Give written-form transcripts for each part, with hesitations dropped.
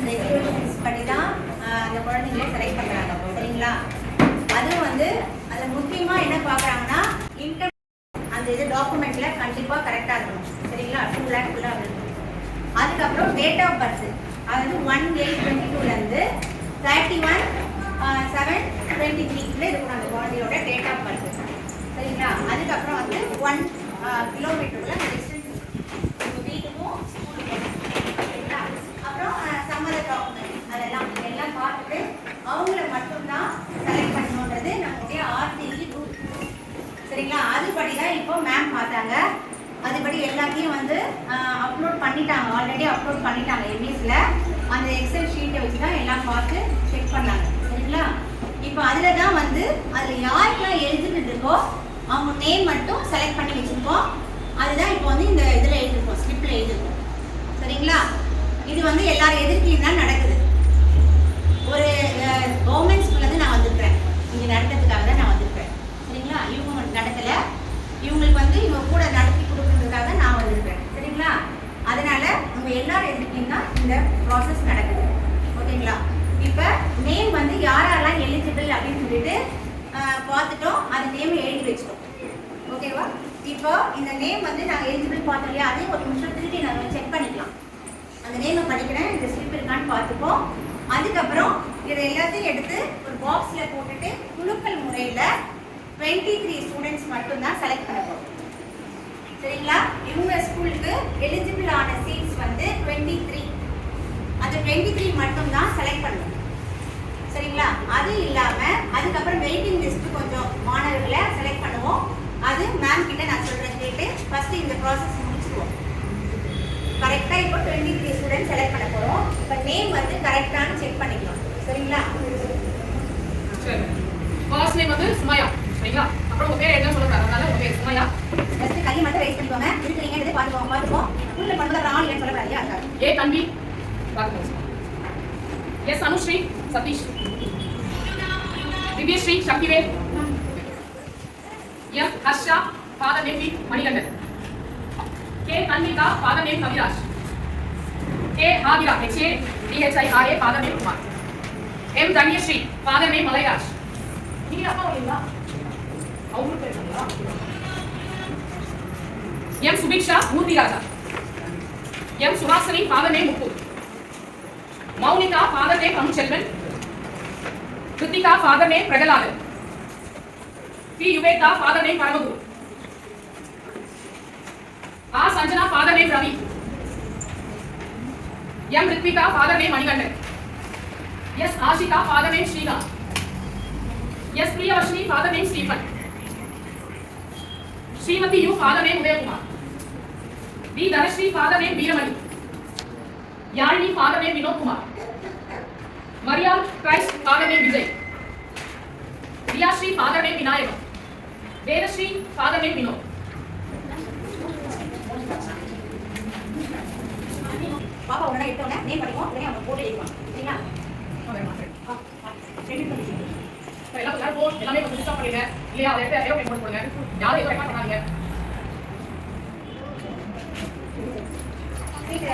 Regulations படி தான் அந்த குழந்தைங்கள செலக்ட் பண்ணுறாங்க. சரிங்களா? அதுவும் வந்து அதில் முக்கியமாக என்ன பார்க்குறாங்கன்னா இன்கம் அந்த இது டாக்குமெண்ட்டில் கண்டிப்பாக கரெக்டாக இருக்கணும். சரிங்களா? 2 lakh ஃபுல்லாக இருக்கணும். அதுக்கப்புறம் டேட் ஆஃப் பர்த் அதாவது 1/8/22 31/7/23 இருக்கணும் அந்த குழந்தையோட டேட் ஆஃப் பர்த். சரிங்களா? அதுக்கப்புறம் வந்து 1 கிலோமீட்டருக்குள்ள அந்த டிஸ்டன்ஸ் உங்கள் வீட்டுக்கும் ஸ்கூலுக்கும். சரிங்களா? அப்புறம் சம்மத டாக்குமெண்ட் அதெல்லாம் பார்த்துட்டு அவங்கள மட்டும்தான் செலக்ட் பண்ணணுன்றது நம்மளுடைய RTE ரூல். சரிங்களா? அதுபடி தான் இப்போ மேம் பார்த்தாங்க. அதுபடி எல்லாத்தையும் வந்து அப்லோட் பண்ணிட்டாங்க. ஆல்ரெடி அப்லோட் பண்ணிட்டாங்க எம்எஸ்ல. அந்த எக்ஸல் ஷீட்டை வச்சு தான் எல்லாம் பார்த்து செக் பண்ணாங்க. சரிங்களா? இப்போ அதில் தான் வந்து அதில் யாருக்கெல்லாம் எழுதிட்டு இருக்கோ அவங்க நேம் மட்டும் செலக்ட் பண்ணி வச்சுருக்கோம். அதுதான் இப்போ வந்து இந்த இதில் எழுதிருக்கோம், ஸ்லிப்பில் எழுதிருக்கோம். சரிங்களா? இது வந்து எல்லாரும் எதிர்க்கையும் தான் நடக்குது. ஒரு கவர்மெண்ட் ஸ்கூல்லேருந்து நான் வந்திருக்கிறேன். இங்கே நடக்கிறதுக்காக தான் நான் வந்திருக்கிறேன். சரிங்களா? இவங்க நடக்கலை, இவங்களுக்கு வந்து இவங்க கூட நடத்தி கொடுக்குறதுக்காக நான் வந்திருக்கிறேன். சரிங்களா? அதனால நம்ம எல்லாரும் எதிர்க்கையும் தான் இந்த ப்ராசஸ் நடக்குது. ஓகேங்களா? இப்போ நேம் வந்து யாரெல்லாம் எலிஜிபிள் அப்படின்னு சொல்லிட்டு பார்த்துட்டோம். அந்த நேம் எழுதி வச்சிட்டோம். ஓகேவா? இப்போ இந்த நேம் வந்து நாங்கள் எலிஜிபிள் பார்த்தோம் இல்லையா, அதே ஒரு நிமிஷம் திருப்பி நாங்கள் செக் பண்ணிக்கலாம். அந்த நேமை படிக்கிறேன், இந்த ஸ்லிப் இருக்கான்னு பார்த்துப்போம். அதுக்கப்புறம் இதை எல்லாத்தையும் எடுத்து ஒரு பாக்ஸில் போட்டுட்டு குழுக்கள் முறையில் 23 ஸ்டூடெண்ட்ஸ் மட்டும்தான் செலக்ட் பண்ண போகிறோம். சரிங்களா? இவங்க ஸ்கூலுக்கு எலிஜிபிள் ஆன சீட்ஸ் வந்து 23. அந்த 23 மட்டும்தான் செலக்ட் பண்ணுவோம். சரிங்களா? அது இல்லாமல் அதுக்கப்புறம் வெயிட்டிங் லிஸ்ட்டு கொஞ்சம் மாணவர்களை செலக்ட் பண்ணுவோம். அது மேம் கிட்ட நான் சொல்கிறேன் கேட்டு ஃபஸ்ட்டு இந்த ப்ராசஸ் முடிச்சுக்குவோம். கரெக்டாக இப்போ 23 ஸ்டூடெண்ட் செலக்ட் பண்ண போகிறோம். இப்போ நேம் வந்து கரெக்டானு செக் பண்ணிக்கலாம். சரிங்களா? சரி. ஃபர்ஸ்ட் நேம் வந்து சுமையா. சரிங்களா? அப்புறம் உங்கள் பேர் என்ன சொல்லுங்க. அதனால உங்கள் பேர் சுமையா. ஃபஸ்ட்டு கையை மட்டும் ரைஸ் பண்ணிக்கோங்க. இருக்கிறீங்க பார்த்துப்போம். உள்ள பண்ணுறது அப்புறம் ஆள் இல்லைன்னு சொல்லக்கூடாது. ஏ தன்வி பார்த்துக்கோங்க. S Anushree Sathish. Divyashree Sakthivel. M Harsha father name Manikandan. K Anvika father name Kaviraj. K Aadhira HADHIRA father name Kumar. M Dhanyashree father name Malairaj. நீங்க அப்பா வரீங்களா? அவங்களுக்கு பேசுறீங்களா? M Subiksha Moorthyraja. M Suhasini father name Muthu. Mounika father name Anuchelvan. Kiruthika father name Prahaladhan. P Yuvetha father name Paramaguru. ஆ Sanjana father name Ravi. M Rithvika father name Manikandan. S Ashika father name Srikanth. S Priyavarshini father name Stephen. Srimathi U father name Udayakumar. V Dhanashree father name Veeramani. Yazhini father name Vinoth Kumar. Mariyal Christ father name Vijay. Riyashree father name Vinayagam. Vedashree father name Vinoth. பாப்பா உடனே எடுத்தோன்னே name படிப்போம். உடனே அவங்க போட்டு எழுதிப்பாங்க. சரிங்களா? எல்லாமே கொஞ்சம் டிஸ்டர்ப் பண்ணிடுங்க. இல்லையா அதை எடுத்து ஏரோப்ளேன் போட்டு போடுங்க. யாரும் எதுவும் ரெக்கார்ட் பண்ணாதீங்க.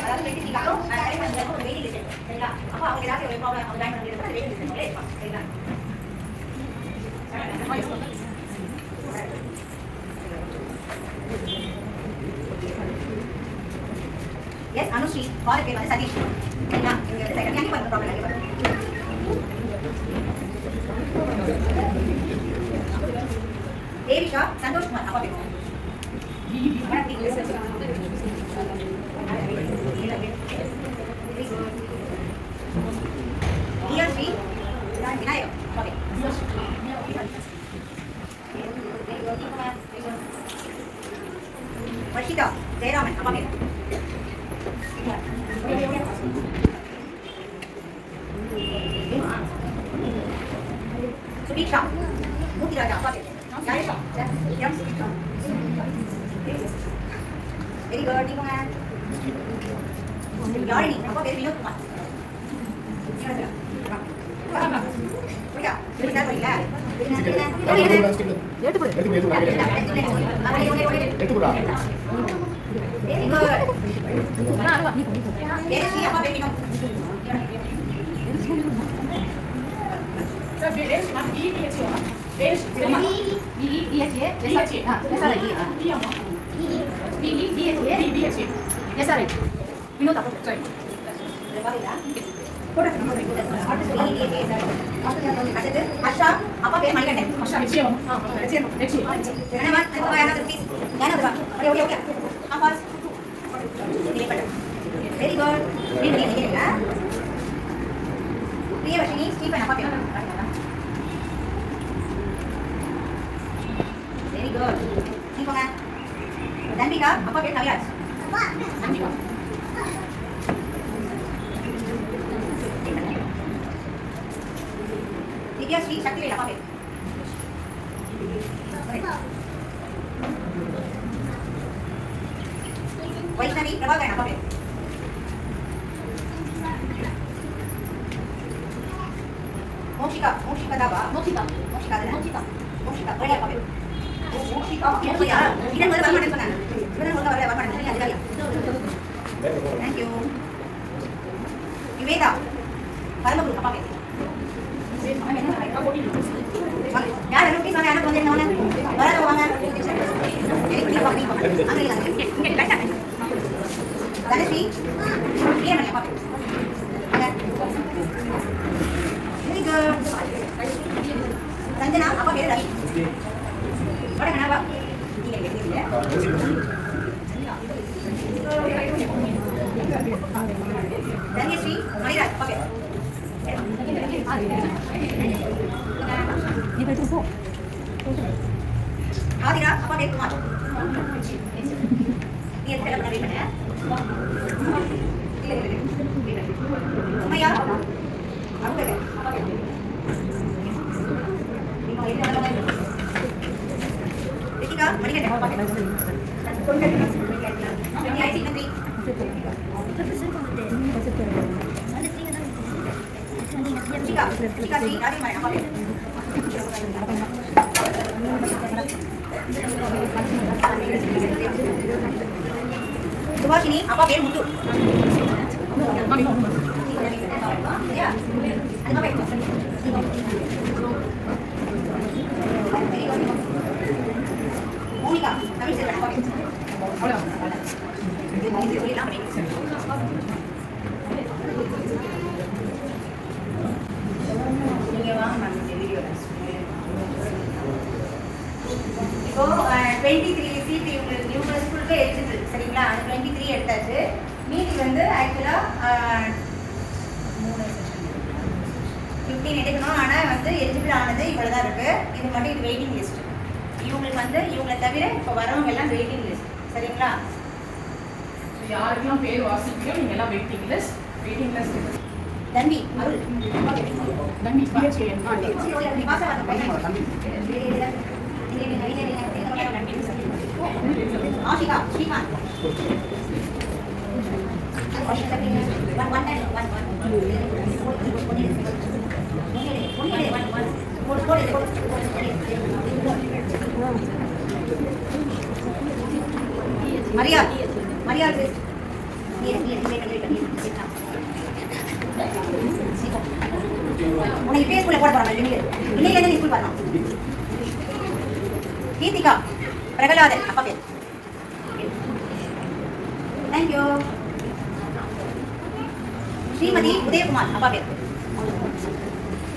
அதாவது வெயிட்டிங்காகவும் ஒரு வெயிட்டிங் லிஸ்ட். சரிங்களா? அப்போ அவங்க ஏதாச்சும் ஒரு ப்ராப்ளம் அவங்க ஜாயின் பண்ணிட்டு அந்த வெயிட்டிங் லிஸ்ட் இருப்பாங்க. சரிங்களா? எஸ் அனுஸ்ரீ ஃபாதர் பேர் வந்து சதீஷ். சரிங்களா? இவங்க வந்து கண்டிப்பாக இந்த ப்ராப்ளம் கண்டிப்பாக தேவிகா சந்தோஷ்குமார் அப்பா பேர். ரியாஸ்ரீ விநாயகம் அப்பா பேர். வர்ஷிகா ஜெயராமன் அப்பா பேர். சுபீக்ஷா மூர்த்திராஜா அப்பா பேர். Very good. நீங்க யாழினி அப்பா பேர் வினோத் குமார். எடுத்து Very good. Tejasvi, அப்பா பேர் Vinod. Sir, where is not EPH? Where is EEDHA. SRI. EPH? SRI. Vinod அப்பா. Sorry. அடுத்து ஹர்ஷா, அப்பா பேர் Manikandan. Asha, HM. Very good. Priyavarshini, Stephen அப்பா பேர். Very good. நீ போங்க. தன்விகா, அப்பா பேர் கவிராஜ். Anjika. திவ்யாஸ்ரீ, சக்திவேல் அப்பா பேர். வைஷ்ணவி, பிரபாகரன் அப்பா பேர். மோஷிகா, மோஷிகதாவா? மோஷிகா தானே? மோஷிகா, ஒரே அப்பா பேர். மோஷிகா, மோஷிகா. இதன் முதல்ல வரமாட்டேன்னு சொன்னாங்க. இவன் முதல்ல வரமாட்டேன்னு சொல்லி அதிகாரியா. Thank you. நிவேதா, பரமகுரு அப்பா பேர். யார் என்ன ப்ளீஸ் வாங்க, யாரும் வந்து என்ன வராத வாங்க. தனஸ்ரீ, பிரியமணி அப்பா பேர். Very good. சஞ்சனா, அப்பா பேர் ரவி. வட கனவா. நீங்க கேட்டீங்க. தன்யஸ்ரீ, மணிராஜ் அப்பா பேர். ஆதிரா, அப்பா பேர் குமார். நீ எதுக்கு எல்லாம் பண்ண வைப்பேன்? சுமையா, அவங்க அப்பா பேர். ரித்திகா, மணிகண்டன் அப்பா பேர். ஐசி நன்றி. ரித்திகா, ரித்திகா ஸ்ரீ, ராஜகுமாரன் அப்பா பேர். சுபாஷினி, அப்பா பேர் முத்து. மோனிகா, தமிழ் செல்வன் அப்பா பேர். நீங்க வாங்க மேம் இந்த வீடியோல. இப்போ 23 சீட் இவங்க ஸ்கூலுக்கு எடுத்துட்டு சரிங்களா? அது 23 எடுத்தாச்சு. மீதி வந்து ஆக்சுவலா 15 எடுக்கணும். ஆனால் வந்து எலிஜிபிள் ஆனது இவ்வளோ தான் இருக்கு. இது மட்டும் இது வெயிட்டிங் லிஸ்ட். இவங்களுக்கு வந்து இவங்களை தவிர இப்போ வரவங்க எல்லாம் வெயிட்டிங் லிஸ்ட் சரிங்களா? யாருக்கெல்லாம் பேர் வாசிக்கணும் நீங்க எல்லாம் வெயிட்டிங் லிஸ்ட் தம்பி அருள் தம்பி PHN ஆஷிகா ஸ்ரீகாந்த் மரியா மரியா உனக்கு இப்பயே ஸ்கூல்ல போட போறாங்க இன்னைக்கு நீ ஸ்கூல் வரணும். கீதிகா பிரகலாதன் அப்பா பேர். தேங்க்யூ. ஸ்ரீமதி உதயகுமார் அப்பா பேர்.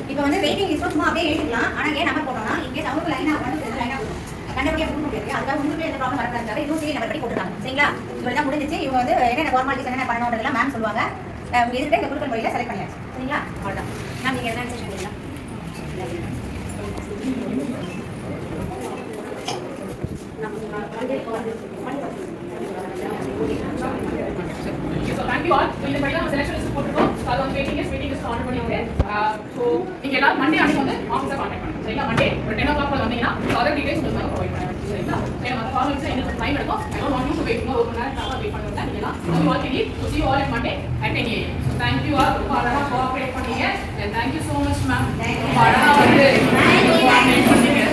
இப்போ வந்து வெயிட்டிங் லிஸ்ட் சும்மா அப்படியே எழுதிக்கலாம். ஆனால் ஏன் நம்பர் போட்டோம்னா இங்கே அவங்க லைனாக வந்து லைனாக கண்டபடியாக கொடுக்க முடியாது. அதுக்காக உங்களுக்கு எந்த ப்ராப்ளம் வரக்கூடாது. இதுவும் சரி நம்பர் படி போட்டுருக்காங்க சரிங்களா? இவ்வளோ தான் முடிஞ்சிச்சு. இவங்க வந்து என்னென்ன ஃபார்மாலிட்டிஸ் என்னென்ன பண்ணணுன்றதெல்லாம் மேம் சொல்லுவாங்க. இதுக்கிட்ட இந்த குழுக்கள் முறையில் செலக்ட் பண்ணியாச்சு சரிங்களா? அவ்வளோதான். மேம் நீங்கள் என்ன செஷன் பண்ணலாம்? Thank you all. இந்த பையன் நம்ம செலக்ஷன் லிஸ்ட் போட்டுட்டோம். அது வந்து வெயிட்டிங் லிஸ்ட் ஆன் பண்ணிருக்கேன். சோ நீங்க எல்லாரும் மண்டே அன்னைக்கு வந்து ஆபீஸை கான்டாக்ட் பண்ணுங்க சரிங்களா? மண்டே ஒரு 10 o'clock போல வந்தீங்கன்னா அதர் டீடைல்ஸ் உங்களுக்கு நான் ப்ரொவைட் பண்ணுவேன் சரிங்களா? ஏன்னா அந்த ஃபார்மாலிட்டிஸ் எனக்கு டைம் எடுக்கும். I don't want you to wait more ஒரு மணி நேரம் வெயிட் பண்ணுங்க நீங்க எல்லாம். You all can eat. So see you all on Monday at 10 AM. So thank you all for அழகா கோஆபரேட் பண்ணீங்க. And thank you so much ma'am. அழகா வந்து cooperate பண்ணீங்க.